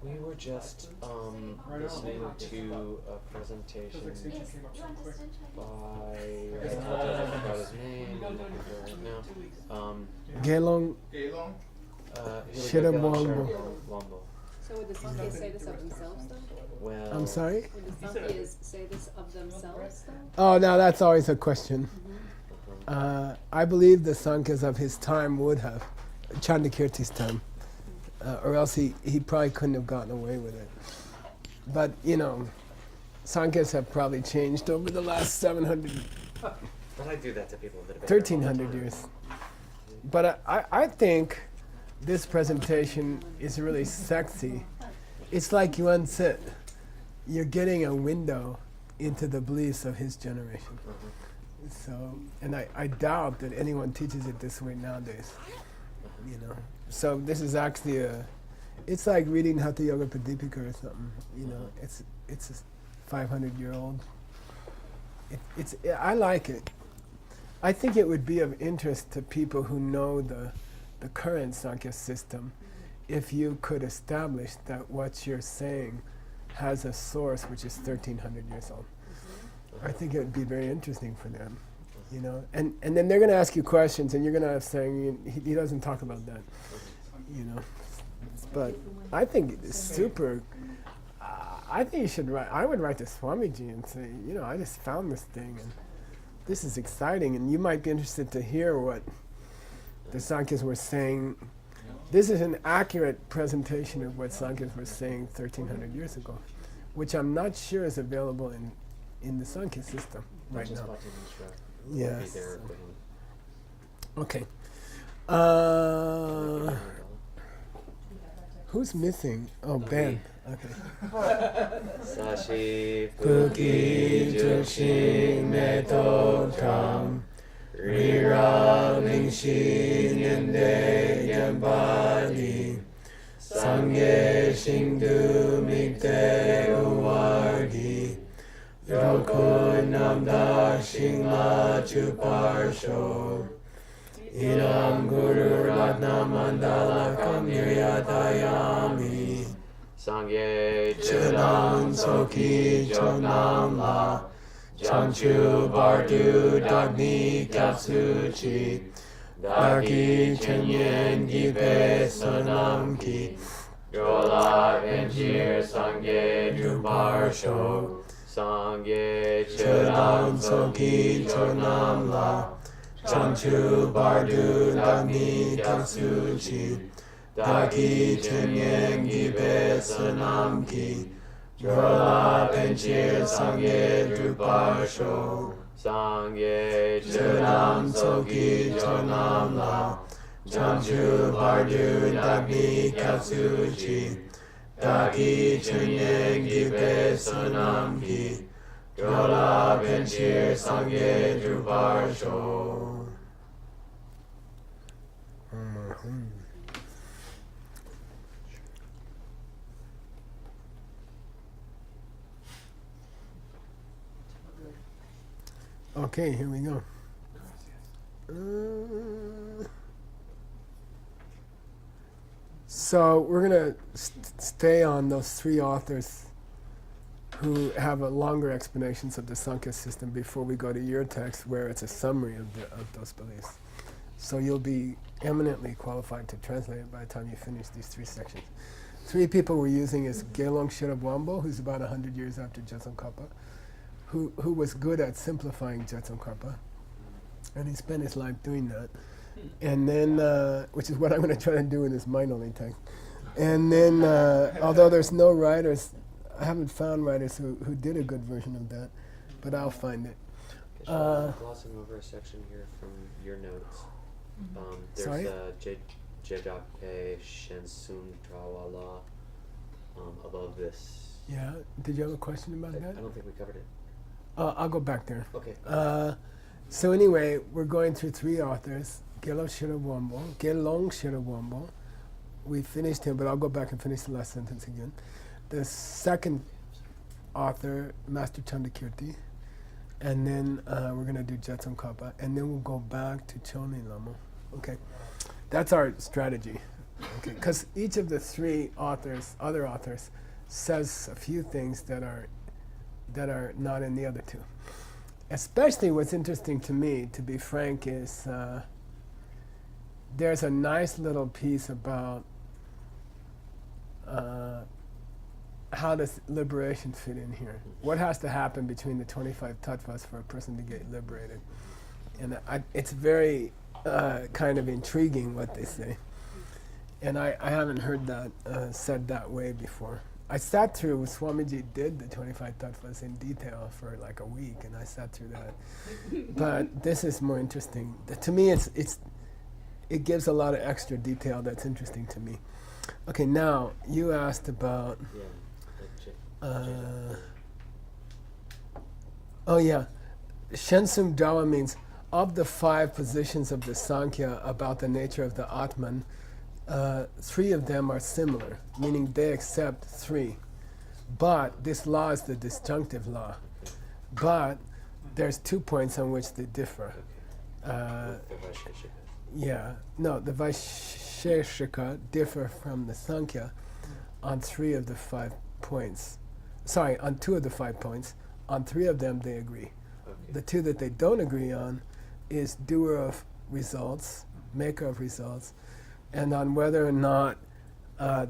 We were just listening to a presentation by, I forgot his name, I'm looking for it right now. Gelong Shirabombo. So would the Sankhya say this of themselves though? Well, I'm sorry? Would the Sankhya say this of themselves though? Oh, now that's always a question. I believe the Sankhya's of his time would have, Chandakirti's time, or else he probably couldn't have gotten away with it. But, Sankhya's have probably changed over the last 700, but I do that to people that have been 1300 years. But I think this presentation is really sexy. It's like Yuan said, you're getting a window into the beliefs of his generation. So, and I doubt that anyone teaches it this way nowadays, So this is actually it's like reading Hatha Yoga Pradipika or something, it's a 500-year-old. I like it. I think it would be of interest to people who know the current Sankhya system if you could establish that what you're saying has a source which is 1,300 years old. I think it would be very interesting for them, And then they're going to ask you questions, and you're going to have saying he doesn't talk about that, But I think it's super. I think you should write. I would write to Swamiji and say, I just found this thing, and this is exciting, and you might be interested to hear what the Sankhyas were saying. This is an accurate presentation of what Sankhya's were saying 1,300 years ago, which I'm not sure is available in the Sankhya system right now. Yes. Okay. Who's missing? Oh, Ben. Okay. Sashi Puki Jukshin Meto Tam Rira Lingshi Nende Yambadi Sangye Shingdu Mikte Uwardi Yokun Namda Shingla Chuparsho Idam Guru Ratna Mandala Kamniryatayami Sangye Chunam Soki Chonam La Chanchu Bardu Dagni Katsuchi Daki Chenyen Gipe Sonam Ki Yola Enjir Sangye Druparsho Sangye Chunam Soki Chonam La Chanchu Bardu Dagni Katsuchi Daki Chenyen Gipe Sonam Ki Yola Penchir Sangye Druparsho Sangye Chunam Soki Chonam La Chanchu Bardu Dagni Katsuchi Daki Chenyen Gipe Sonam Ki Yola Penchir Sangye Druparsho. Okay, here we go. So we're going to stay on those three authors who have a longer explanations of the Sankhya system before we go to your text where it's a summary of those beliefs. So you'll be eminently qualified to translate it by the time you finish these three sections. Three people we're using is Gelong Shirabwambo, who's about 100 years after Jetsunkarpa, who was good at simplifying Jetsunkarpa, and he spent his life doing that. And then, which is what I'm going to try to do in this mind-only text. And then, although there's no writers, I haven't found writers who did a good version of that, but I'll find it. Glossing over a section here from your notes. There's Jejape Shensun Trawala above this. Yeah, did you have a question about that? I don't think we covered it. I'll go back there. Okay. So anyway, we're going through three authors. Gelong Shirabwambo. We finished him, but I'll go back and finish the last sentence again. The second author, Master Chandakirti, and then we're going to do Jetsunkarpa, and then we'll go back to Chone Lama. Okay, that's our strategy. Okay, because each of the three authors, other authors, says a few things that are not in the other two. Especially what's interesting to me, to be frank, is there's a nice little piece about how does liberation fit in here? What has to happen between the 25 tattvas for a person to get liberated? And it's very kind of intriguing what they say. And I haven't heard that said that way before. I sat through, Swamiji did the 25 tattvas in detail for like a week, and I sat through that. But this is more interesting. To me, it gives a lot of extra detail that's interesting to me. Okay, now, you asked about... Shensum Dawa means, of the 5 positions of the Sankhya about the nature of the Atman, 3 of them are similar, meaning they accept 3. But this law is the disjunctive law. But there's 2 points on which they differ. The Vaisheshika differ from the Sankhya on 3 of the 5 points. Sorry, on 2 of the 5 points. On 3 of them they agree. Okay. The 2 that they don't agree on is doer of results, maker of results, and on whether or not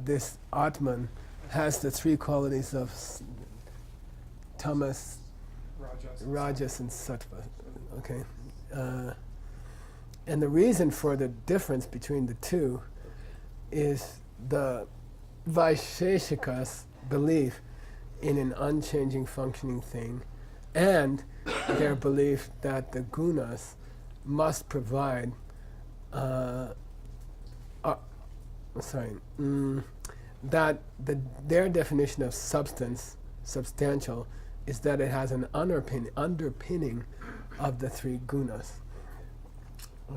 this Atman has the 3 qualities of tamas, rajas, and sattva. Okay, and the reason for the difference between the 2 is the Vaisheshika's belief in an unchanging functioning thing, and their belief that the gunas must provide that their definition of substance, substantial, is that it has an underpinning of the 3 gunas.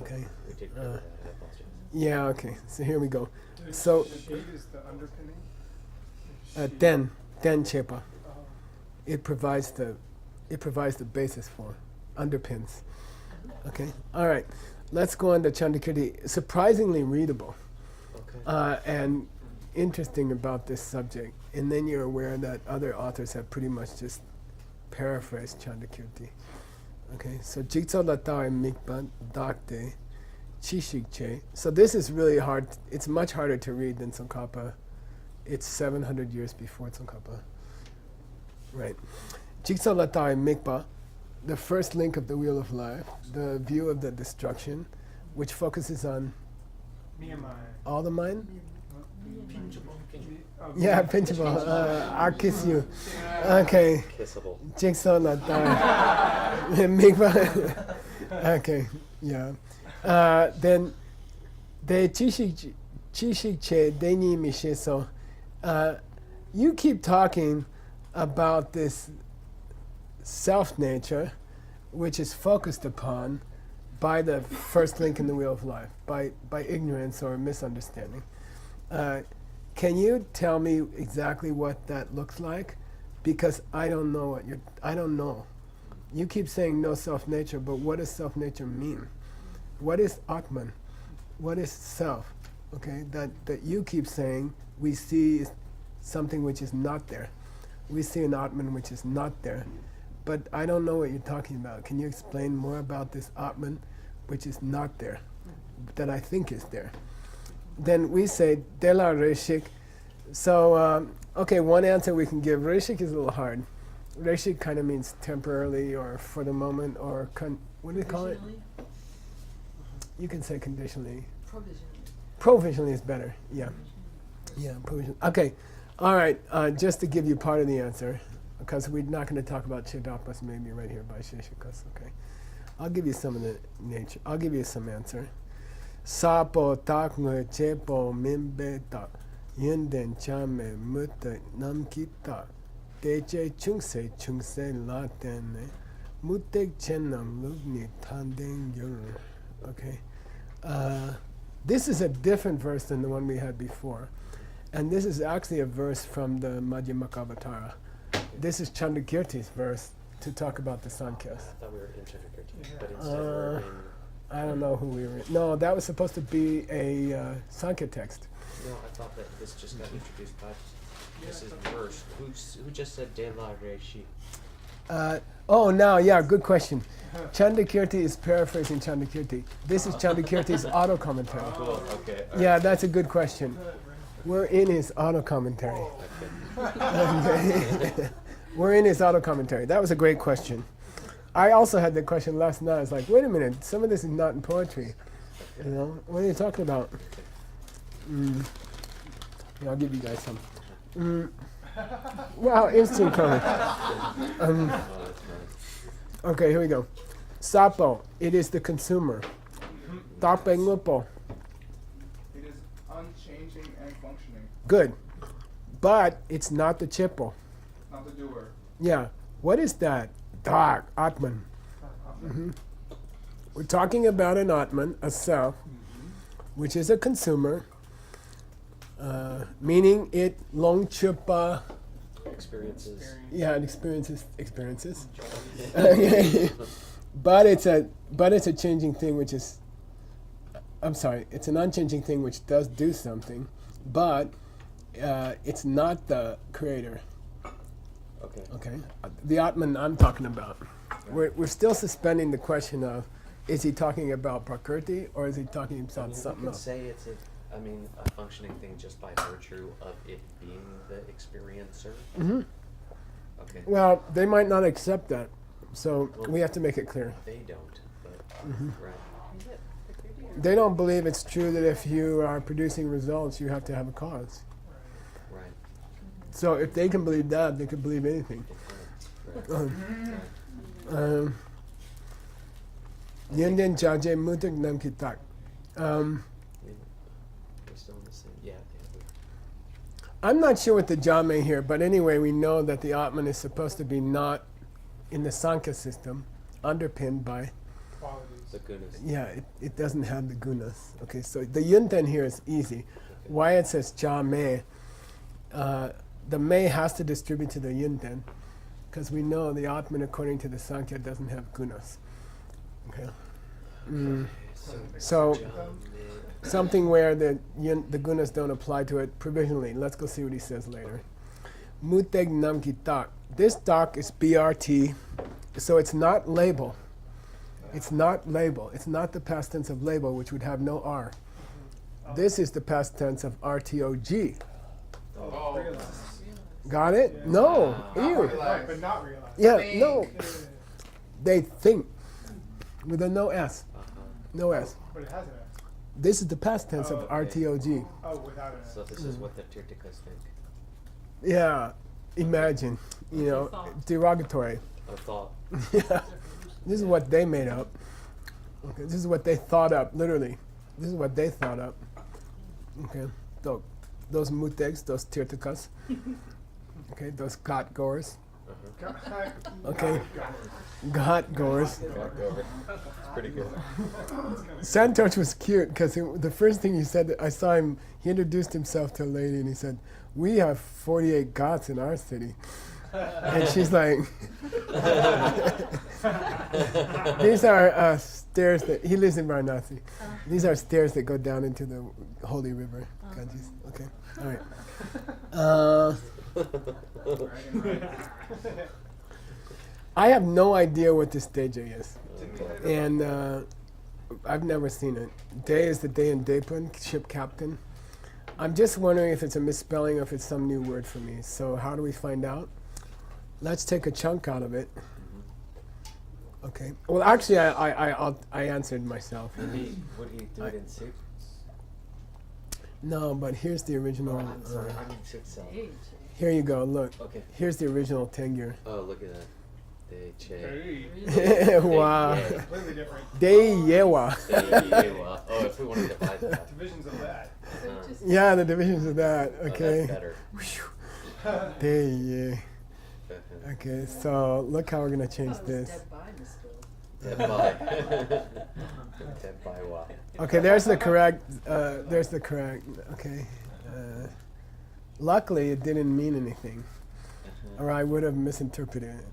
Okay. Okay. So here we go. So Shade is the underpinning. Den chepa. It provides the basis for underpins. Okay. All right. Let's go on to Chandakirti. Surprisingly readable. And interesting about this subject. And then you're aware that other authors have pretty much just paraphrased Chandakirti. Okay, so Jigsaw Latai Mikpa Dakte Chishikche. So this is really hard. It's much harder to read than Tsongkhapa. It's 700 years before Tsongkhapa. Right. Jigsaw Latai Mikpa, the first link of the Wheel of Life, the view of the destruction, which focuses on all the mind? Yeah, pinchable. I'll kiss you. Okay. Kissable. Jigsaw Latai Mikpa. Okay, yeah. Then the Chishikche Deni Misheso. You keep talking about this self-nature, which is focused upon by the first link in the Wheel of Life, by ignorance or misunderstanding. Can you tell me exactly what that looks like? Because I don't know I don't know. You keep saying no self-nature, but what does self-nature mean? What is Atman? What is self? Okay, that you keep saying we see something which is not there. We see an Atman which is not there. But I don't know what you're talking about. Can you explain more about this Atman which is not there, that I think is there? Then we say, Dela Reshik. So, okay, one answer we can give. Reshik is a little hard. Reshik kind of means temporarily or for the moment or, what do you call it? You can say conditionally. Provisionally is better, yeah. Yeah, provisionally. Okay, all right, just to give you part of the answer, because we're not going to talk about Chidapas maybe right here by Sheshikas, okay? I'll give you some of the nature. I'll give you some answer. Sapo takme chepo mimbe ta yenden chame mutta namkita teche chungse latene mutek chenam lugni tandeng yur. Okay. This is a different verse than the one we had before. And this is actually a verse from the Madhyamakavatara. This is Chandakirti's verse to talk about the Sankhyas. I thought we were in Chandakirti, but instead we're in I don't know who we were. No, that was supposed to be a Sankhya text. No, I thought that this just got introduced by. This is verse. Who just said De La Reishi? Now, yeah, good question. Chandakirti is paraphrasing Chandakirti. This is Chandakirti's auto commentary. Cool. Okay. All Yeah, right. that's a good question. We're in his auto commentary. Okay. We're in his auto commentary. That was a great question. I also had the question last night. I was like, wait a minute, some of this is not in poetry. You know, what are you talking about? Yeah, I'll give you guys some. Wow, instant comment. Oh, that's nice. Okay, here we go. Sapo, it is the consumer. Tape ngupo, It is unchanging and functioning, good. But it's not the chipo. not the doer. Yeah, what is that? Dark, Atman. We're talking about an Atman, a self, which is a consumer, meaning it long chupa, Experiences. yeah, it experiences. But it's a changing thing, which is, I'm sorry, it's an unchanging thing which does do something, but it's not the creator. Okay. Okay, the Atman I'm talking about. We're still suspending the question of, is he talking about Prakriti or is he talking about I mean, something we could else? say it's a functioning thing just by virtue of it being the experiencer. Hmm. Okay. Well, they might not accept that, so we have to make it clear. They don't, but right. Is it Prakriti or- They don't believe it's true that if you are producing results, you have to have a cause. Right. So if they can believe that, they can believe anything. Right. Yenden jaje mutak nam kitak. We're still in the same. Yeah. I'm not sure what the jame here, but anyway, we know that the Atman is supposed to be not in the Sankhya system, underpinned by, Qualities. The goodness. yeah, it doesn't have the gunas. Okay, so the yunten here is easy. Why it says jame, the me has to distribute to the yunten, because we know the Atman, according to the Sankhya, doesn't have gunas. Okay. So something where the gunas don't apply to it provisionally. Let's go see what he says later. Muteg namki tak. This tak is BRT, so it's not label. It's not label. It's not the past tense of label, which would have no R. This is the past tense of RTOG. Oh, Got it? No. not Ew. realized, but not realized. Yeah, no. They think with a no S. No S. But it has an S. This is the past tense of Oh, okay. RTOG. Oh, without an S. So this is what the Tirtikas think. Yeah, imagine, you know, derogatory. I thought. Yeah, this is what they made up. Okay, this is what they thought up, literally. This is what they thought up. Okay, so those mutegs, those tirtakas. Okay, those got goers. Okay, got goers. Back over. It's pretty good. Santosh was cute because the first thing he said, I saw him, he introduced himself to a lady and he said, "We have 48 ghats in our city." And she's like, these are stairs that, he lives in Varanasi. These are stairs that go down into the holy river, Ganges. Okay, all right. I have no idea what this Deja is. And I've never seen it. Day is the day in Depun, ship captain. I'm just wondering if it's a misspelling or if it's some new word for me. So how do we find out? Let's take a chunk out of it. Okay. Well, actually, I answered myself. Would he do it in six? No, but here's the original. I'm sorry, I mean six cell. Here you go. Look. Okay. Here's the original Tengyur. Oh, look at that. They che. Hey, Wow. completely different. Day Yewa. Oh, if we want to divide that. Divisions of that. Yeah, the divisions of that. Oh, Okay. that's better. Day Ye. Okay, so look how we're gonna change this. Dead by. Dead by what? Okay, there's the correct. Okay. Luckily, it didn't mean anything, or I would have misinterpreted it.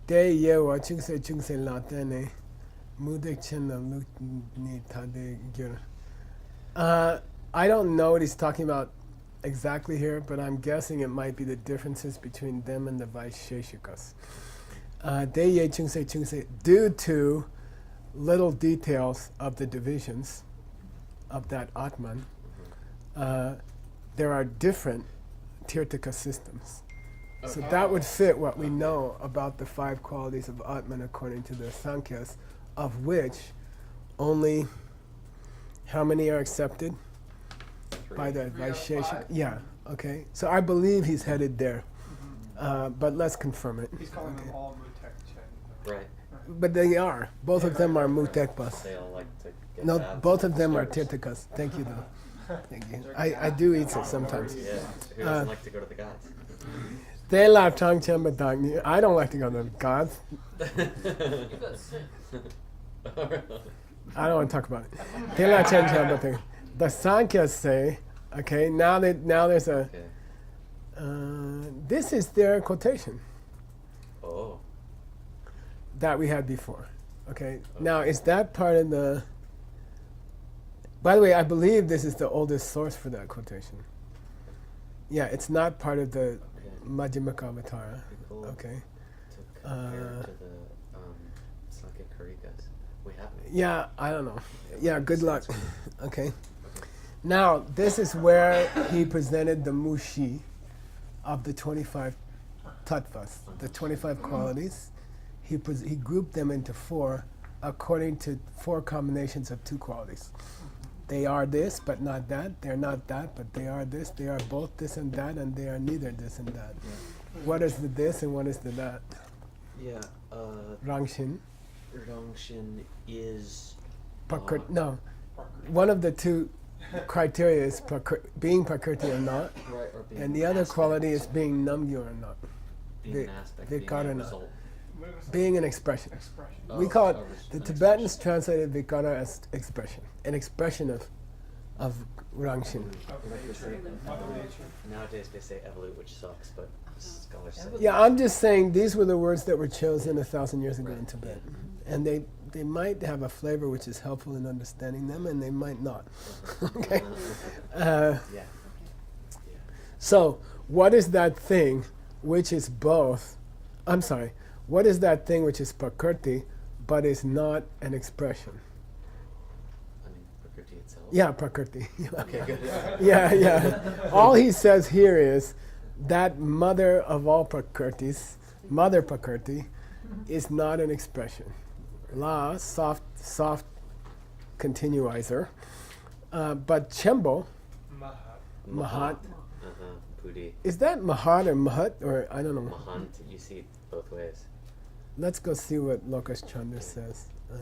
Day Yewa Chungse Chungse Latene Mudek chen na lut ni tade gyur. I don't know what he's talking about exactly here, but I'm guessing it might be the differences between them and the Vaisheshikas. De ye chungse, due to little details of the divisions of that Atman, there are different Tirtaka systems. So that would fit what we know about the 5 qualities of Atman according to the Sankhyas, of which only how many are accepted? 3. By the 3 out of Vaisheshika? 5. Yeah, okay. So I believe he's headed there, but let's confirm it. He's calling Okay. them all Mutek Chen. Right. But they are. Both of them are Mutekbas. They all like to get No, abs both of and them are stars. Tirtakas. Thank you, though. Thank you. I do eat it sometimes. Yeah. Who doesn't like to go to the gods? They la chang chen ba dang ni. I don't like to go to the gods. I don't want to talk about it. They la chen chen ba dang. The Sankhya say, okay, now there's a. Okay. This is their quotation Oh. that we had before. Okay. Now is that part of the? By the way, I believe this is the oldest source for that quotation. Yeah, it's not part of the Okay. Majjhimaka Avatara. Cool. Okay. To compare to the Sankhya Karikas. We haven't. Yeah, I don't know. Yeah, good luck. Okay. Now, this is where he presented the Mushi of the 25 tattvas, the 25 qualities. He grouped them into 4 according to 4 combinations of 2 qualities. They are this, but not that. They're not that, but they are this. They are both this and that, and they are neither this and that. What is the this and what is the that? Yeah. Rangshin. Rangshin is. No. One of the 2 criteria is being Prakriti or not, Right, or being and the other aspect, quality is being Namgyu or not. being an aspect, Vikara being a not. result. Being an expression. Expression. We call it, the an Tibetans expression. translated Vikara as expression, an expression of Rangshin. Like they say Mother evolute. Nature. Nowadays they say evolute, which sucks, but scholars say. Yeah, I'm just saying these were the words that were chosen 1,000 years ago Right. in Tibet. And they might have a flavor which is helpful in understanding them, and they might not. Okay? Yeah. So, what is that thing which is both? I'm sorry. What is that thing which is Prakriti but is not an expression? I mean, Prakriti itself. Yeah, Prakriti. Okay, good. Yeah. All he says here is that mother of all Prakritis, Mother Prakriti, is not an expression. La, soft continuizer. But Chembo, Mahat. Mahat, Pudi. is that Mahat or Mahat? Or I don't know. Mahant, you see it both ways. Let's go see what Lokesh Chandra says. I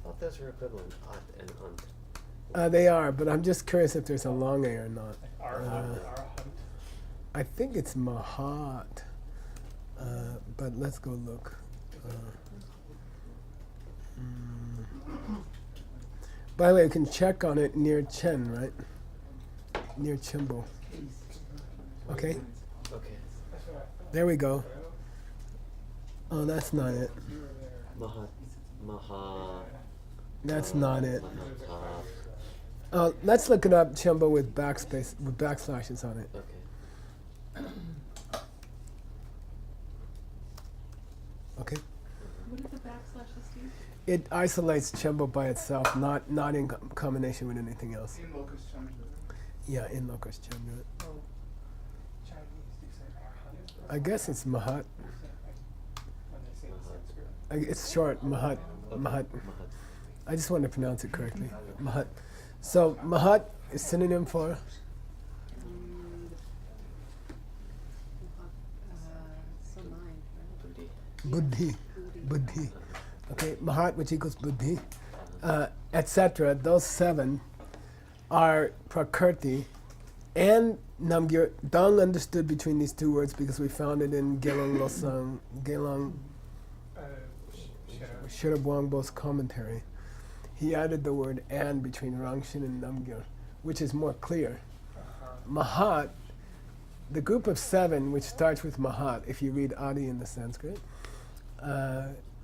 thought those were equivalent, At and Unt. They are, but I'm just curious if there's a long A or not. Arhat. I think it's Mahat, but let's go look. By the way, you can check on it near Chen, right? Near Chimbo. Okay, Okay. there we go. Oh, that's not it. Mahat. Maha. That's not it. Mahata. Let's look it up, Chimbo, with backslashes on it. Okay. Okay. What do the backslashes do? It isolates Chimbo by itself, not in combination with anything else. In Locust Chandra. Yeah, in Lokesh Chandra. Chinese, do you say Arhat? I guess it's Mahat. When they say it in Sanskrit. It's short, Mahat. Okay. Mahat. Mahat. I just want to pronounce it correctly. Mahat. So Mahat is synonym for So mind, right? Pudi. Buddhi. Buddhi. Okay, Mahat, which equals Buddhi, etc. Those 7 are Prakriti and Namgyur. Dang understood between these 2 words because we found it in Gelong Losang, Gelong Shirabwangbo's commentary. He added the word and between Rangshin and Namgyur, which is more clear. Mahat, the group of 7, which starts with Mahat, if you read Adi in the Sanskrit,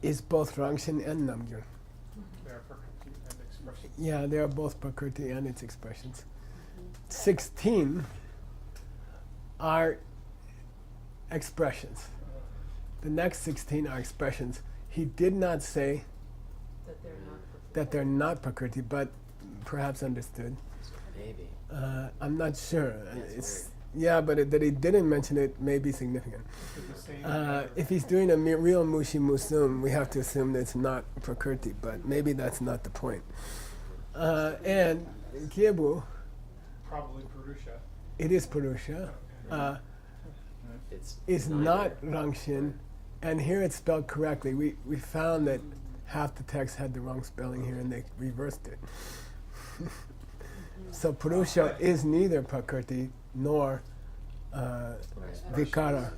is both Rangshin and Namgyur. are Prakriti and expression. Yeah, they are both Prakriti and its expressions. 16 are expressions. The next 16 are expressions. He did not say that they're not Prakriti, but perhaps understood. Maybe. I'm not sure. It's Yeah, but that he didn't mention it may be significant. If he's doing a real Mushi Musum, we have to assume that it's not Prakriti, but maybe that's not the point. And Kyebu, Probably Purusha. it is Purusha, is not Rangshin, and here it's spelled correctly. We found that half the text had the wrong spelling here, and they reversed it. So Purusha is neither Prakriti nor Vikara,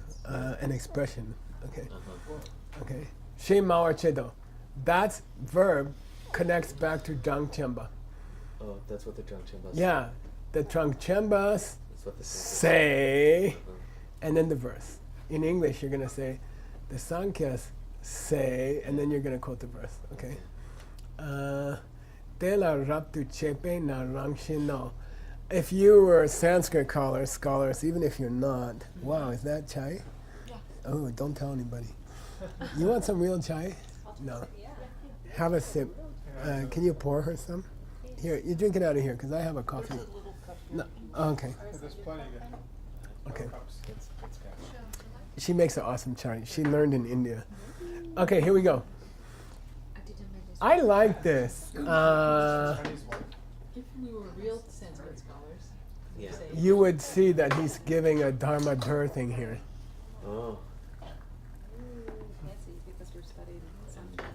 an expression. Okay. Okay. She Mawar Chedo. That verb connects back to Drangchemba. Oh, that's what the Drangchembas Yeah. The Drangchembas That's what the say, and then the verse. In English, you're going to say, the Sankhyas say, and then you're going to quote the verse. Okay. Tela raptu chepe na rangshin no. If you were Sanskrit scholars, even if you're not, wow, is that chai? Yeah. Oh, don't tell anybody. You want some real chai? No. Have a sip. Can you pour her some? Here, you drink it out of here, because I have a coffee. No. Okay. There's plenty of Okay. cups. She makes an awesome chai. She learned in India. Okay, here we go. I like this. Chinese one. If we were real Sanskrit scholars, Yeah. say, You would see that he's giving a Dharma Dhur thing here. Oh. fancy because we're studying Sankhya.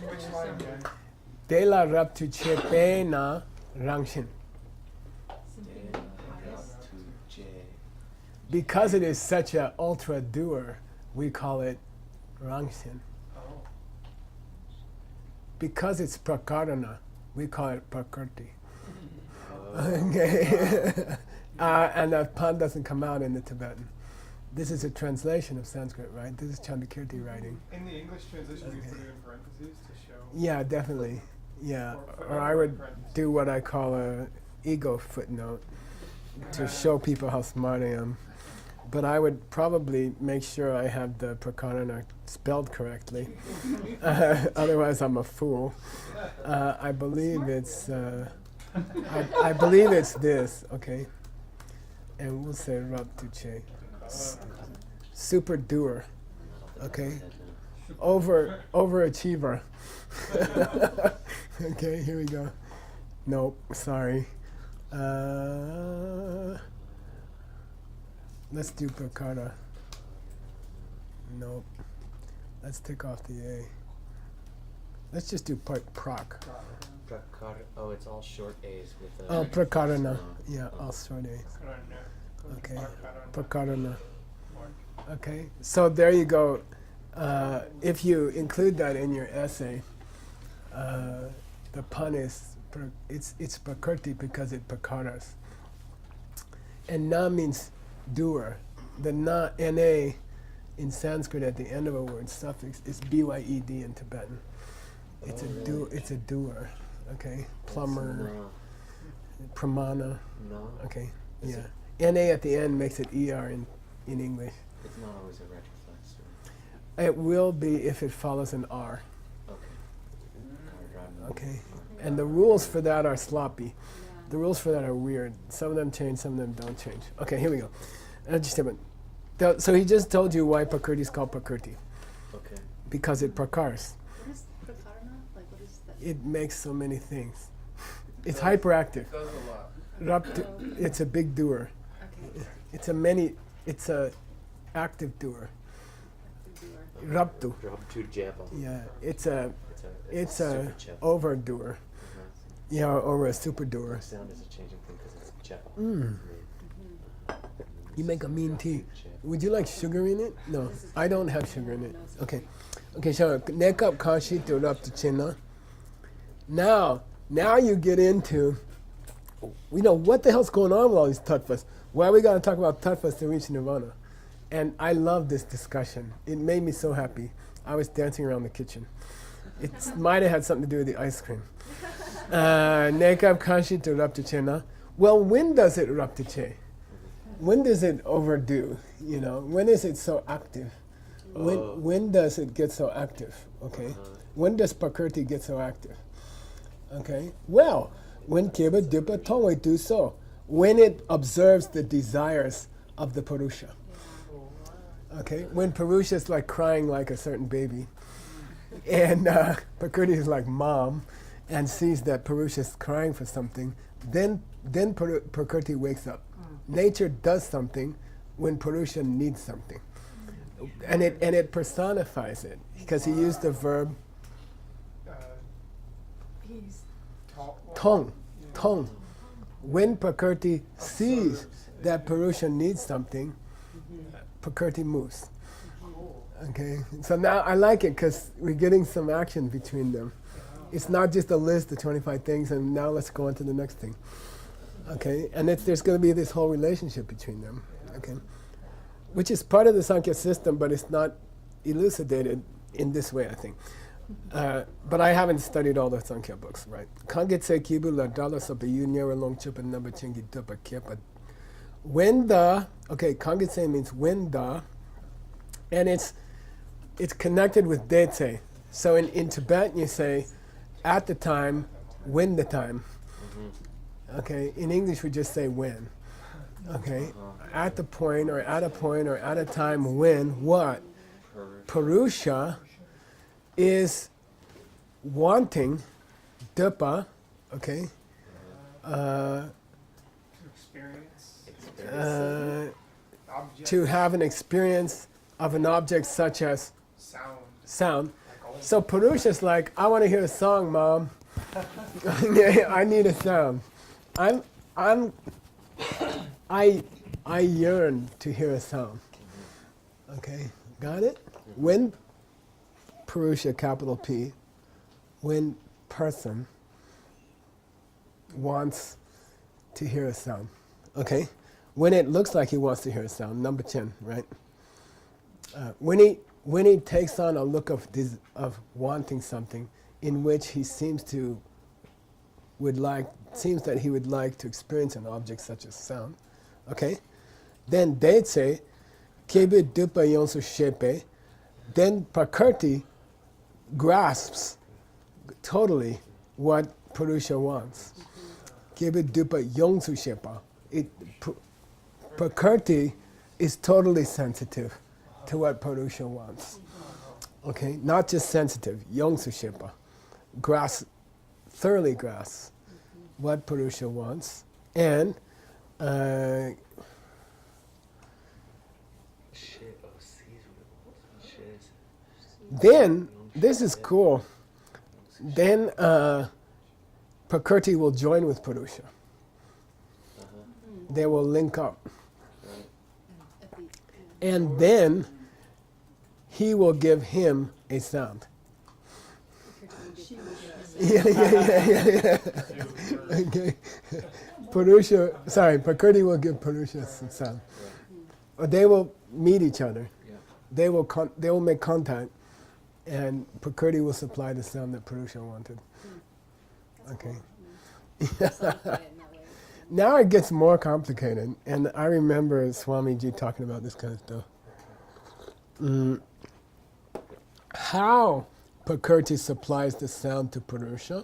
Which line again? De la raptu chepe na rangshin. Something pious. To J. Because it is such a ultra doer, we call it rangshin. Oh. Because it's prakarana, we call it prakriti. Oh. Okay. And the pan doesn't come out in the Tibetan. This is a translation of Sanskrit, right? This is Chandakirti writing. In the English translation, we Okay. put it in parentheses to show. Yeah, definitely. Yeah. Or Or I would parentheses. do what I call a ego footnote to show people how smart I am. But I would probably make sure I have the prakarana spelled correctly. Otherwise, I'm a fool. I believe it's. I believe it's this. Okay. And we'll say Raptuche. Super doer. Okay. Overachiever. Okay, here we go. Nope, sorry. Let's do Prakara. Nope. Let's take off the A. Let's just do proc. Prakar. Oh, it's all short A's with a. Oh, Prakarana. Yeah, all short A. Okay. Prakarana. Okay, so there you go. If you include that in your essay, the pun is it's prakriti because it prakaras. And na means doer. The na na in Sanskrit at the end of a word suffix is byed in Tibetan. It's It's a doer. Okay, plumber, No. pramana. No. Okay, Is yeah. Na at the end makes it er in English. It's not always a retroflex. Or, It will be if it follows an R. okay. Okay, and the rules for that are sloppy. The rules for that are weird. Some of them change, some of them don't change. Okay, here we go. So he just told you why Prakriti is called Prakriti. Okay. Because it prakars. What is prakarana? Like, what is that? It makes so many things. It's hyperactive. Does a lot. It's a big doer. Okay. It's a active doer. Doer. Raptu. Drop to Java. Yeah, it's a It's a super Java. overdoer. Uh-huh. Yeah, or a super doer. Sound is a changing thing because it's Java. You make a mean tea. Would you like sugar in it? No, I don't have sugar in it. Okay. Okay, so neck up kashi to up to chinna. Now you get into, what the hell's going on with all these tattvas? Why we gotta talk about tattvas to reach nirvana? And I love this discussion. It made me so happy. I was dancing around the kitchen. It might have had something to do with the ice cream. Nekab kanshi to raptichena. Well, when does it raptiche? When does it overdo? You know, when is it so active? When does it get so active? Okay. When does Prakriti get so active? Okay. Well, when Keba Dipa Tongwe do so. When it observes the desires of the Purusha. Okay. When Purusha is like crying like a certain baby, and Prakriti is like mom, and sees that Purusha is crying for something, then Prakriti wakes up. Nature does something when Purusha needs something, and it personifies it because he used the verb tong. When Prakriti sees that Purusha needs something, Prakriti moves. Okay, so now I like it because we're getting some action between them. It's not just a list of 25 things and now let's go on to the next thing. Okay, and there's going to be this whole relationship between them. Okay, which is part of the Sankhya system, but it's not elucidated in this way, I think. But I haven't studied all the Sankhya books, right? Kangetse kibu la dala sabayunya along chupa number chingi dupa kepa. When the, okay, Kangetse means when the, and it's connected with dete. So in Tibetan you say, at the time, when the time. Okay, in English we just say when. Okay, at the point or at a point or at a time when what? Purusha is wanting dipa, okay, to have an experience of an object such as sound. So Purusha's like, I want to hear a song, Mom. I need a sound. I yearn to hear a sound. Okay, got it? When Purusha, capital P, when person wants to hear a sound. Okay? When it looks like he wants to hear a sound, number 10, right? When he takes on a look of wanting something in which he seems that he would like to experience an object such as sound. Okay? Then they'd say, Kebe dupa yonsu shepe, then Prakriti grasps totally what Purusha wants. Kebe dupa yonsu shepa. Prakriti is totally sensitive to what Purusha wants. Okay? Not just sensitive, yongsu shepa. Thoroughly grasps what Purusha wants. And then, this is cool, then Prakriti will join with Purusha. They will link up. And then he will give him a sound. Yeah. Okay. Prakriti will give Purusha some sound. Or they will meet each other. They will make contact, and Prakriti will supply the sound that Purusha wanted. Okay. Now it gets more complicated, and I remember Swamiji talking about this kind of stuff. How Prakriti supplies the sound to Purusha?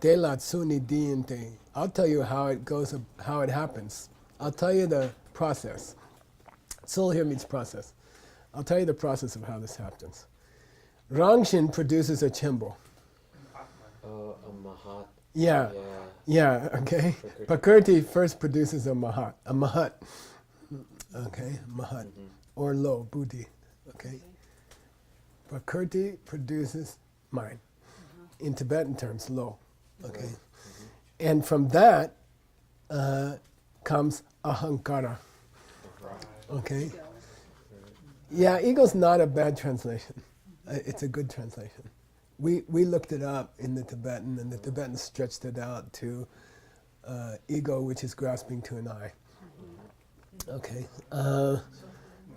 De la tsuni diente. I'll tell you how it goes, how it happens. I'll tell you the process. Soul here means process. I'll tell you the process of how this happens. Rangshin produces a chimbo. A mahat. Yeah, okay. Prakriti first produces a mahat. Okay, mahat. Or lo, buddhi. Okay. Prakriti produces mind. In Tibetan terms, lo. Okay. And from that comes ahankara. Okay. Yeah, ego's not a bad translation. It's a good translation. We looked it up in the Tibetan, and the Tibetan stretched it out to ego, which is grasping to an eye. Okay.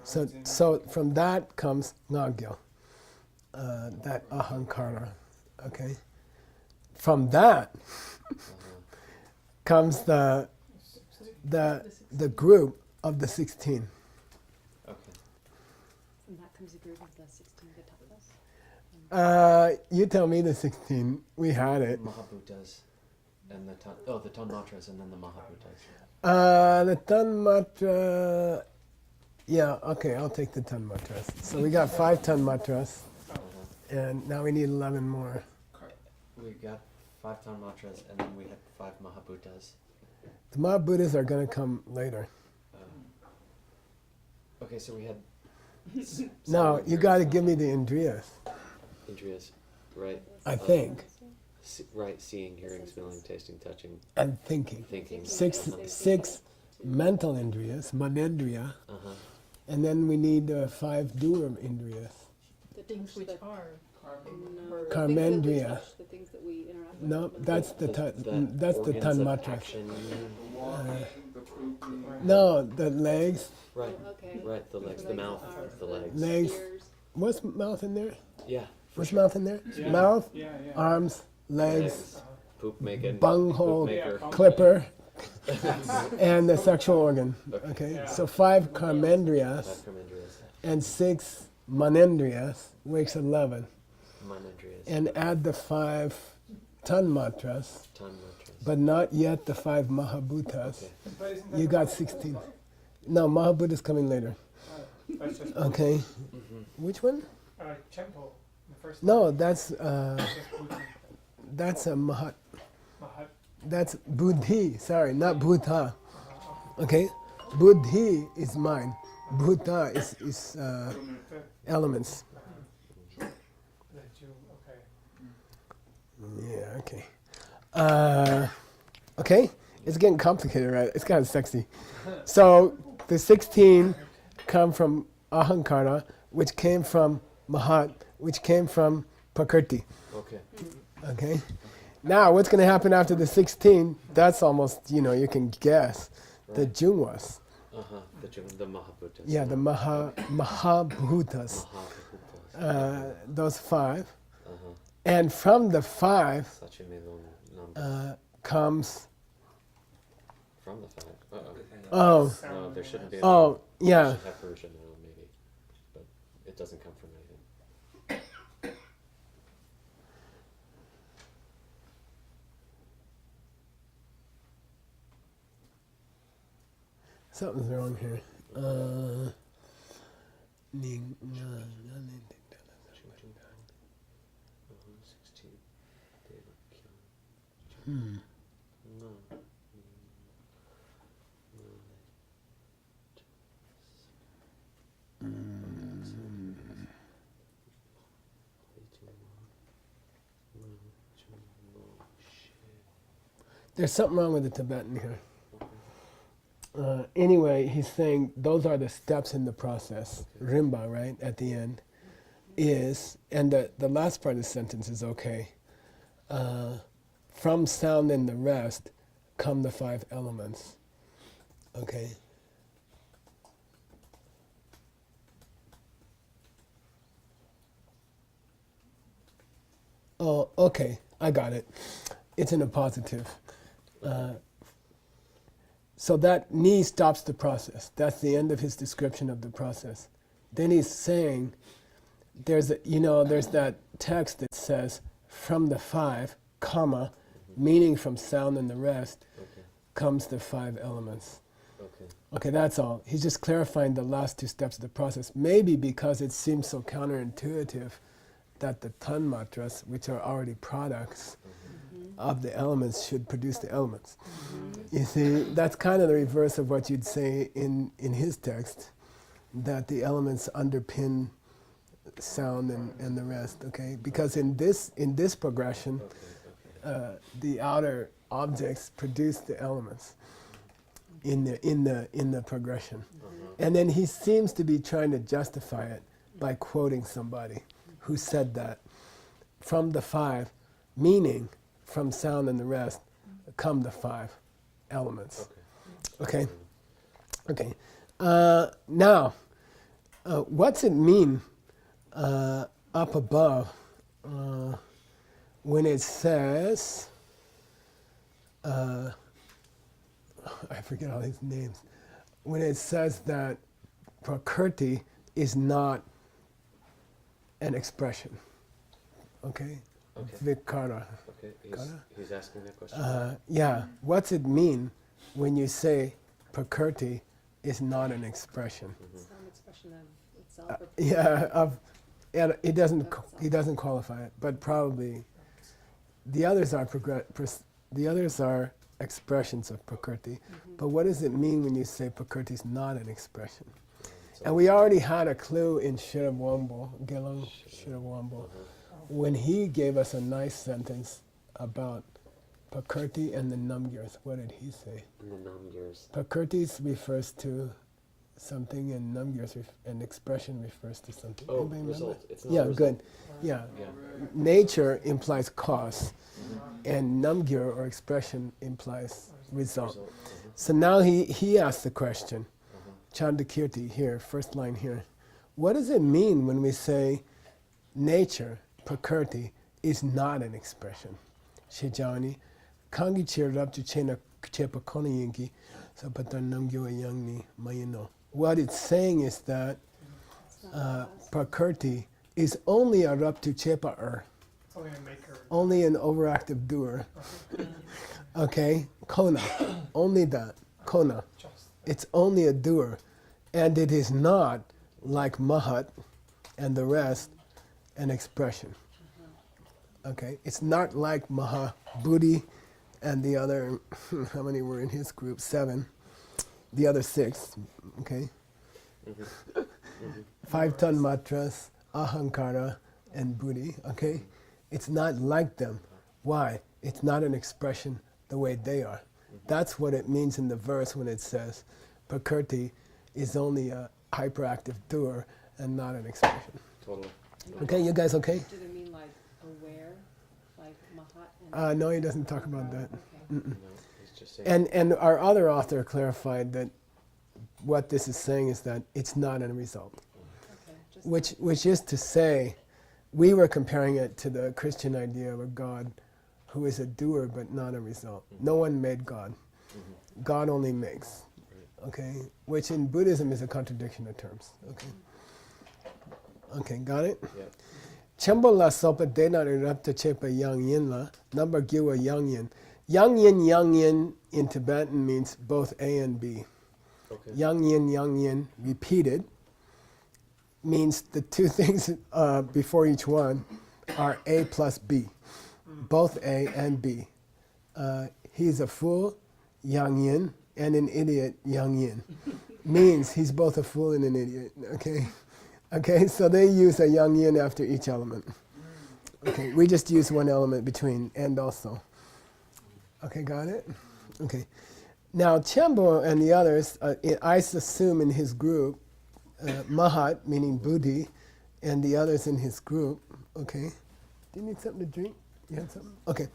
So from that comes nagyo. that ahankara. Okay. From that comes the group of the 16. Okay. And that comes a group of the 16 Vitakkas. You tell me the 16. We had it. Mahabhutas. And the Tanmatras and then the Mahabhutas. The Tanmatra. Yeah, okay, I'll take the Tanmatras. So we got 5 Tanmatras, and now we need 11 more. We got 5 Tanmatras and then we had 5 Mahabhutas. The Mahabhutas are going to come later. Okay, so we had. No, you got to give me the Indriyas, Indriyas, right? I think, Right, seeing, hearing, smelling, tasting, touching, and thinking. thinking. 6 mental Indriyas, Manendriya, and then we need 5 Dura Indriyas. The things which are. Karmendriya. The things that we interact with. No, that's the organs of Tanmatra. action. No, the legs. Right, Okay. right, the legs, the mouth, the legs. Legs. Ears. What's mouth in there? Yeah. What's mouth in there? Yeah. Mouth, Yeah, yeah. arms, legs, Legs. Poop making. bunghole, Poop maker. clipper, and the sexual organ. Okay, Yeah. so 5 karmendriyas 5 Karmendriyas. and 6 manendriyas makes 11. Manendriyas. And add the 5 tanmatras, Tanmatras. but not yet the 5 mahabhutas. Okay. But isn't that You the got one- 16. No, mahabhuta's coming later. That's just Okay, Mm-hmm. which one? Chempo, the first No, one. that's Just Bhuti. that's a mahat. Mahat. That's buddhi. Sorry, not bhuta. Okay, buddhi is mine. Bhuta is elements. The Jew, okay. Yeah. Okay. Okay. It's getting complicated, right? It's kind of sexy. So the 16 come from ahankara, which came from mahat, which came from prakriti. Okay. Okay. Now, what's going to happen after the 16? That's almost, you can guess. The Right. jungwas. The Mahabhutas. Yeah, the mahabhutas. Mahabhutas. Those 5. And from the 5 Sachimedon numbers. comes. From the 5. Oh, No, there shouldn't be. oh, We yeah. should have Persian now, maybe. But it doesn't come from anything. Something's wrong here. Ning- 16. Hmm. No. There's something wrong with the Tibetan here. Anyway, he's saying those are the steps in the process. Rimba, right, at the end, is, and the last part of the sentence is okay. From sound and the rest come the 5 elements. Okay? Oh, okay, I got it. It's in a positive. So that knee stops the process. That's the end of his description of the process. Then he's saying, there's that text that says, from the 5, comma, meaning from sound and the rest, comes the 5 elements. Okay, that's all. He's just clarifying the last 2 steps of the process. Maybe because it seems so counterintuitive that the tanmatras, which are already products of the elements, should produce the elements. You see, that's kind of the reverse of what you'd say in his text, that the elements underpin sound and the rest. Okay, because in this progression, the outer objects produce the elements in the progression, and then he seems to be trying to justify it by quoting somebody who said that from the 5, meaning from sound and the rest, come the 5 elements. Okay. Now, what's it mean up above, when it says, I forget all these names, when it says that prakriti is not an expression, okay? Okay. Vikara. Okay. Kara? He's asking that question. Yeah, what's it mean when you say prakriti is not an expression? It's not an expression of itself. Or And it doesn't. Of He doesn't qualify it, but probably the others are the others are expressions of prakriti. But what does it mean when you say prakriti is not an expression? And we already had a clue in Shiravwambo, Gelung Shiravwambo, when he gave us a nice sentence about prakriti and the namgyars. What did he say? And the namgyars. Prakriti refers to something, and namgyars an expression refers to something. Oh, Anybody remember? result. It's not Yeah, result. good. Yeah. Yeah. Nature implies cause, and namgyar or expression implies result. Result. So now he asked the question, Chandakirti here, first line here. What does it mean when we say nature, prakriti, is not an expression? Shijani, kangi chirab to chena chepa kona yinki, so patan namgyo yangni mayino. What it's saying is that it's not prakriti is only a raptu chepa It's only a maker. only an overactive doer. Okay, kona, only that, kona. Just. It's only a doer, and it is not like mahat and the rest an expression. Okay, it's not like Mahabhuti and the other, how many were in his group? 7. The other 6, okay? 5-ton matras, ahankara, and buddhi, okay? It's not like them. Why? It's not an expression the way they are. That's what it means in the verse when it says prakriti is only a hyperactive doer and not an expression. Totally. Okay, you guys okay? Do they mean like aware, like mahat? And No, he doesn't talk about that. Okay. No, he's just saying. And our other author clarified that what this is saying is that it's not a result. Okay. Just Which is to say, we were comparing it to the Christian idea of a God who is a doer but not a result. No one made God. God only makes. Okay? Which in Buddhism is a contradiction of terms. Okay? Okay, got it? Yeah. Chambo la sopa dena irapta chepa yang yin la, number giwa yang yin. Yang yin in Tibetan means both A and B. Okay. Yang yin, repeated, means the two things before each one are A plus B. Both A and B. He's a fool, yang yin, and an idiot, yang yin. Means he's both a fool and an idiot, okay? Okay, so they use a yang yin after each element. Okay, we just use one element between and also. Okay, got it? Okay. Now, Chambo and the others, I assume in his group, Mahat, meaning Buddhi, and the others in his group, okay. Do you need something to drink? You had something? Okay.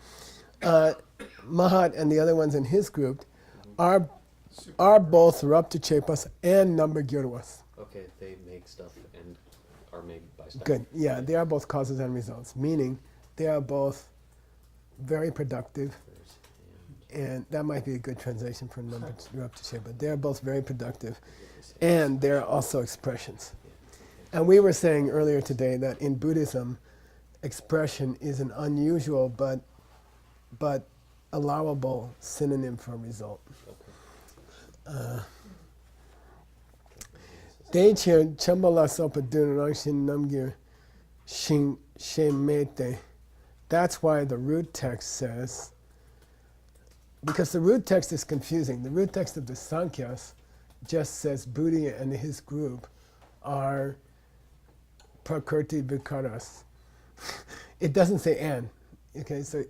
Mahat and the other ones in his group are both Rapta Chepas and Number Gyurwas. Okay, they make stuff and are made by stuff. Good. Yeah, they are both causes and results, meaning they are both very productive, and that might be a good translation for number Rapta Chepa. They are both very productive, and they're also expressions. And we were saying earlier today that in Buddhism, expression is an unusual but allowable synonym for result. Dechir chambala sopa dunrangshin namgir shin shemete. That's why the root text says, because the root text is confusing. The root text of the Sankhya's just says Buddhi and his group are prakriti vikaras. It doesn't say and. Okay, so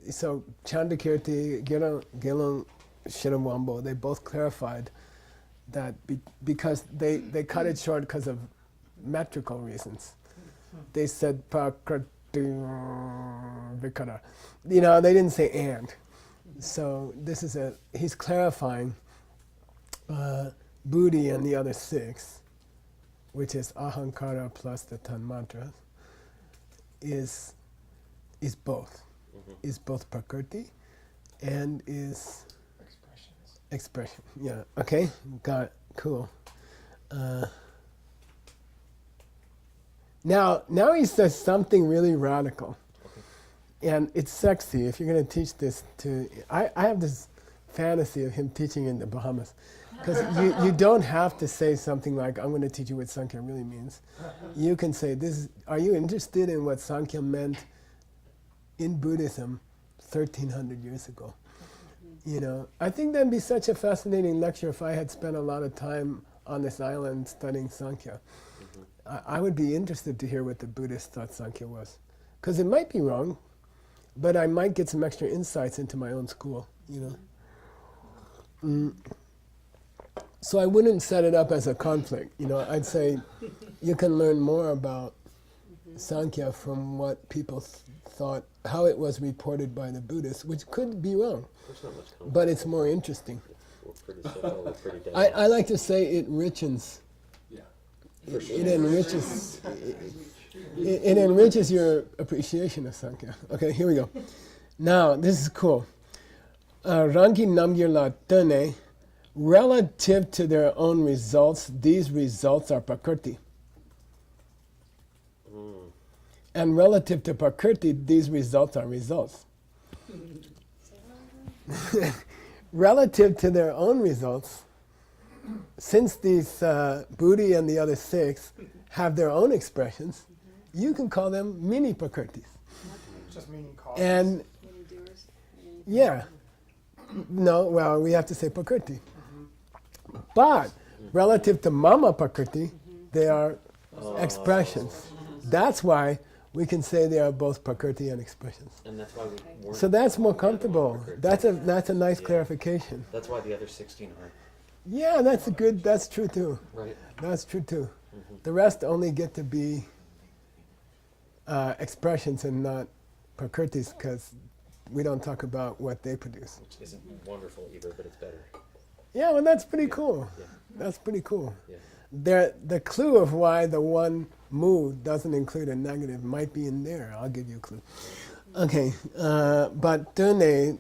Chandakirti, Gelung Shiramwambo, they both clarified that because they cut it short because of metrical reasons. They said prakriti vikara. You know, they didn't say and. So this is he's clarifying Buddhi and the other 6, which is ahankara plus the tanmatras, is both. Is both prakrti and is Expressions. expression. Yeah. Okay. Got it. Cool. Now he says something really radical, and it's sexy. If you're going to teach this to, I have this fantasy of him teaching in the Bahamas, because you don't have to say something like, "I'm going to teach you what Sankhya really means." You can say, "This. Are you interested in what Sankhya meant in Buddhism 1,300 years ago?" You know, I think that'd be such a fascinating lecture if I had spent a lot of time on this island studying Sankhya. I would be interested to hear what the Buddhists thought Sankhya was. Because it might be wrong, but I might get some extra insights into my own school, you know. So I wouldn't set it up as a conflict, you know. I'd say you can learn more about Sankhya from what people thought, how it was reported by the Buddhists, which could be wrong, There's not much conflict. but it's more interesting. We're pretty simple, we're pretty down. I like to say it richens. For sure. It enriches. It enriches your appreciation of Sankhya. Okay, here we go. Now, this is cool. Rangi Namgyurla Tene, relative to their own results, these results are prakrti. And relative to prakrti, these results are results. Relative to their own results, since these Buddhi and the other six have their own expressions, you can call them mini prakritis. Just meaning cause. And Many doers. yeah, no, well, we have to say prakriti. But relative to mama prakriti, they are expressions. That's why we can say they are both prakriti and expressions. And that's why we weren't. So that's more comfortable. That's a nice Yeah. clarification. That's why the other 16 aren't. Yeah, that's true too. Right. That's true too. The rest only get to be expressions and not prakritis, because we don't talk about what they produce. Which isn't wonderful either, but it's better. Yeah, well, that's pretty cool. Yeah. That's pretty cool. Yeah. The clue of why the one mood doesn't include a negative might be in there. I'll give you a clue. Okay, but tune,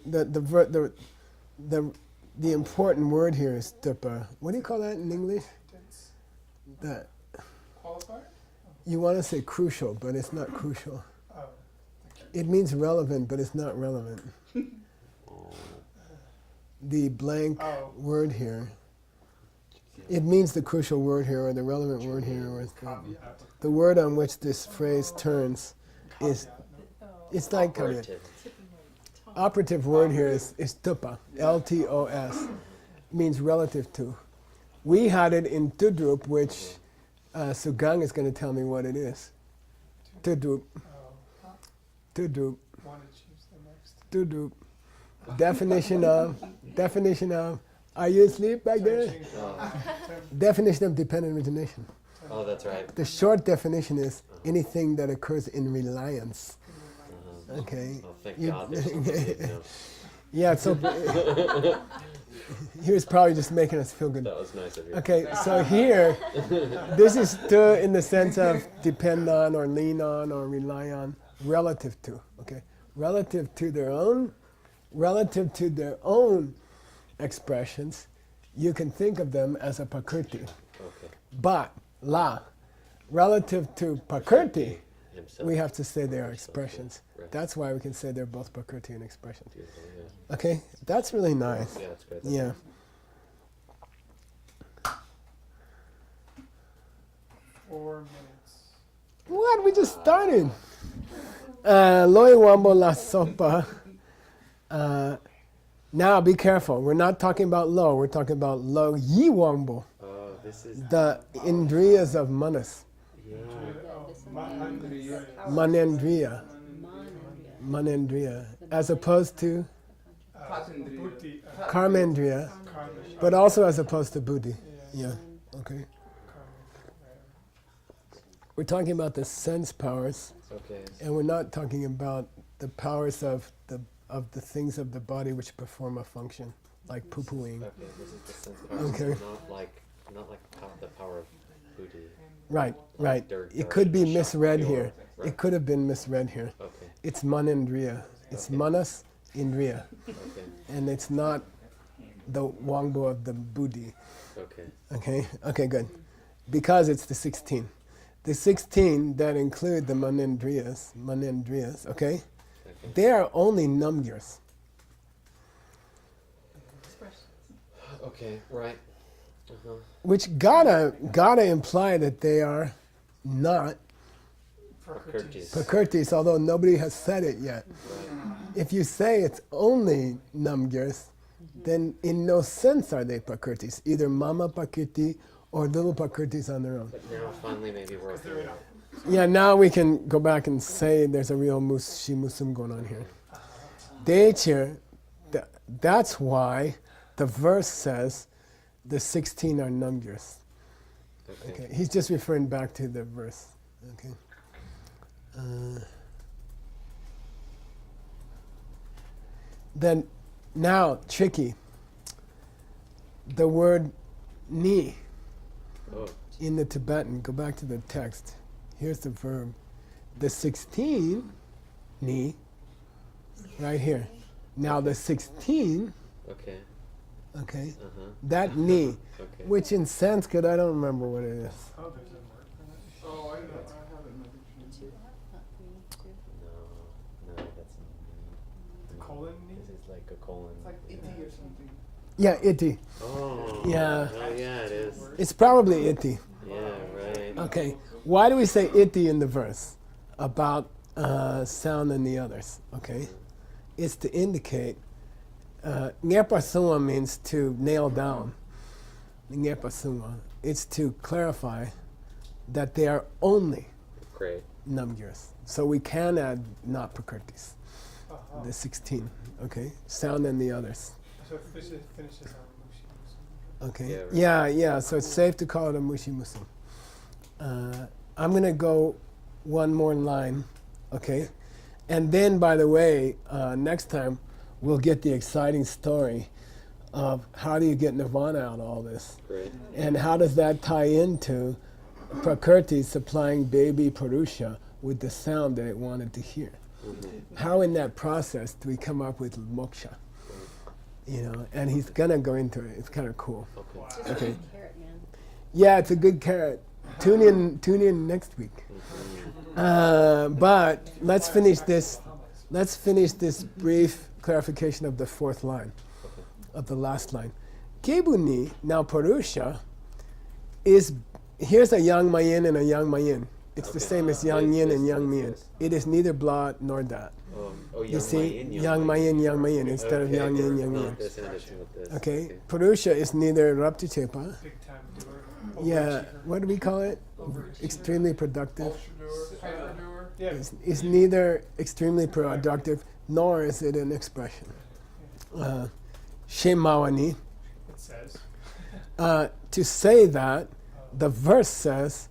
the important word here is tupa. What do you call that in English? Tense. That Qualifier? you want to say crucial, but it's not crucial. Oh. It means relevant, but it's not relevant. The blank Oh. word here, it means the crucial word here, or the relevant word here, or the word on which this phrase turns is, it's like Operative. operative word here is tupa, L-T-O-S, means relative to. We had it in tudrup, which Sugang is going to tell me what it is. Tudrup, tudrup, Want to choose the next? tudrup. Definition of, are you asleep back there? Definition of dependent origination. Oh, that's right. The short definition is anything that occurs in reliance. Okay. Oh, thank God there's something we didn't know. Yeah, so he was probably just making us feel good. That was nice of you. Okay, so here, this is to in the sense of depend on or lean on or rely on, relative to. Okay, relative to their own expressions, you can think of them as a prakriti. Okay. But relative to prakriti, Himself. we have to say they are expressions. Right. That's why we can say they're both prakriti and expressions. Beautiful, yeah. Okay, that's really nice. Yeah, that's great. Yeah. Four minutes. What? We just started. Loi wambo la sopa. Now be careful. We're not talking about lo. We're talking about lo yi wambo. Oh, this is. The indriyas of manas. Yeah. Manendriya. Manendriya. As opposed to Buddhi. karmendriya. But also as opposed to buddhi. Yeah. Okay. We're talking about the sense powers. Okay. And we're not talking about the powers of the things of the body which perform a function, like poo-pooing. Okay, this is the sense power. Okay. Not like the power of Buddhi. Right, right. Dirt, It could be shop, misread pure, here. right. It could have been misread here. Okay. It's manindriya. It's Okay. manas indriya. Okay. And it's not the wangbo of the buddhi. Okay. Okay? Okay, good. Because it's the 16. The 16 that include the manindriyas, okay? Okay. They are only namgyas. Okay. Right. Which gotta imply that they are not Prakritis. prakritis, although nobody has said it yet. Right. If you say it's only namgyas, then in no sense are they prakritis, either mama prakriti or little prakritis on their own. But now finally maybe we're okay. Yeah, now we can go back and say there's a real musum going on here. Dechir, that's why the verse says the 16 are namgyas. Okay. Okay, he's just referring back to the verse. Okay. Then, now, tricky. The word ni Oh. in the Tibetan, go back to the text. Here's the verb. The 16, ni, right here. Now the 16, Okay. okay, Uh-huh. that ni, Okay. which in Sanskrit, I don't remember what it is. Oh, there's a word for that? Oh, I know. I have it in my dictionary. Two, three, two. No, that's The colon knee? This is like a colon. It's like itty or something. Yeah, iti. Oh. Yeah. Oh yeah, it is. It's probably iti. Yeah. Right. Okay, why do we say iti in the verse about sound and the others? Okay, it's to indicate. Ngepasuma means to nail down. Ngepasuma. It's to clarify that they are only Great. namgyas. So we can add not prakritis, Uh-huh. the 16. Okay, sound and the others. So it finishes on mushi. Okay. Yeah, Yeah. So it's safe to call it a mushi musum. I'm gonna go one more line, okay, and then by the way, next time we'll get the exciting story of how do you get nirvana out of all this, Great. and how does that tie into Prakriti supplying baby Purusha with the sound that it wanted to hear. How in that process do we come up with moksha? You know, and he's gonna go into it. It's kind of cool. Okay. Just Okay. a carrot, man. Yeah, it's a good carrot. Tune in next week. But let's finish this. Let's finish this brief clarification of the fourth line, of the last line. Kebuni, now Purusha, is, here's a yang mayin and a yang mayin. It's the Okay. same as yang yin and yang This, miyin. this. It is neither blah nor that. Oh, You see, yang mayin instead of yang yin, yang yin. This in addition with this. Okay, Purusha is neither raptichepa. Big time doer. Yeah, Overachiever. what do we call it? Overachiever. Extremely productive. Hyperdoer. Yeah. Is neither extremely productive nor is it an expression. Shemawani. It says. To say that, the verse says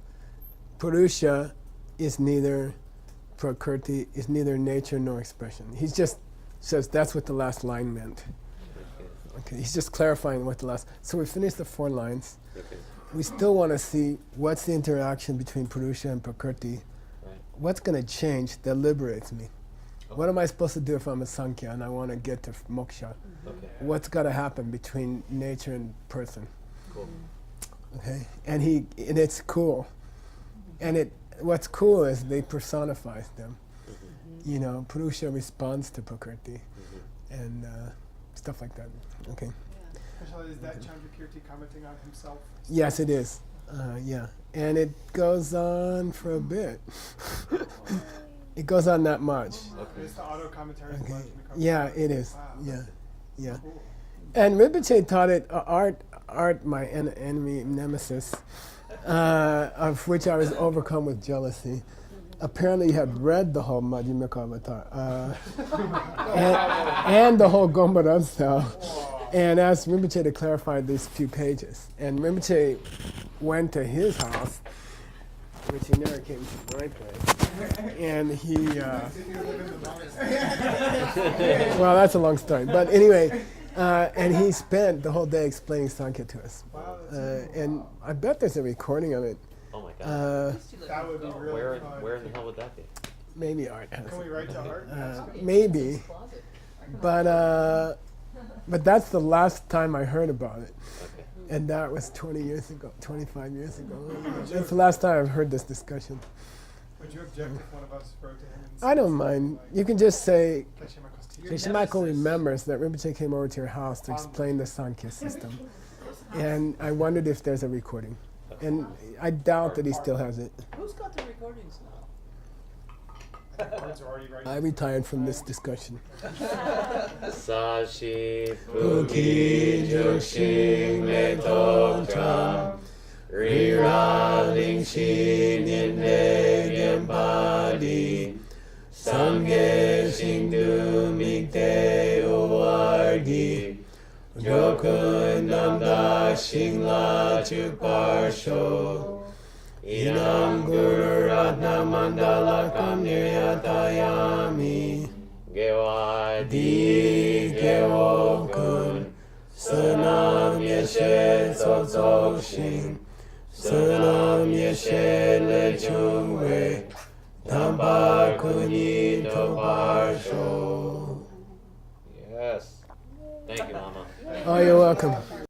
Purusha is neither Prakriti, is neither nature nor expression. He just says that's what the last line meant. Okay, he's just clarifying what the last. So we finished the 4 lines. Okay. We still want to see what's the interaction between Purusha and Prakriti. Right. What's going to change that liberates me? What am I supposed to do if I'm a Sankhya and I want to get to moksha? Okay. What's got to happen between nature and person? Cool. Okay, and it's cool, and what's cool is they personify them. You know, Purusha responds to Prakriti, and stuff like that. Okay. Especially is that Chandrakirti commenting on himself? Yes, it is. Yeah, and it goes on for a bit. It goes on that much. It's the auto commentary. Okay. Yeah, it is. Wow. Yeah. Cool. And Rinpoche taught it, Art, my enemy, nemesis, of which I was overcome with jealousy. Apparently he had read the whole Majjhimika Avatar, and the whole Gombaradsa, and asked Rinpoche to clarify these few pages. And Rinpoche went to his house, which he never came to my place, and he, well, that's a long story, but anyway, and he spent the whole day explaining Sankhya to us. Wow, And I bet there's a recording of it. god. That would be really Where fun. where in the hell would that be? Maybe Art has Can we it. write to Art? Maybe, but that's the last time I heard about it, Okay. and that was 20 years ago, 25 years ago. That's the last time I've heard this discussion. Would you object if one of us wrote to him? And I don't said mind. something You can just say, like, Shishimako remembers that Rinpoche came over to your house to explain the Sankhya system, and I wondered if there's a recording. And I doubt that he still has it. Who's got the recordings now? Art's already writing. I retired from this discussion. Sashi Puki Jukshin Metotra Rira Lingshi Ninde Gempadi Sangye Shindu Mikte Uwargi Jokun Namda Shingla Chuparsho Inam Guru Ratna Mandala Kamniryatayami Di Gewo Kun Sunam Yeshe Sozo Shin Sunam Yeshe Le Chungwe Tamba Kuni Tobarsho. Yes. Thank you, Mama. Oh, you're welcome.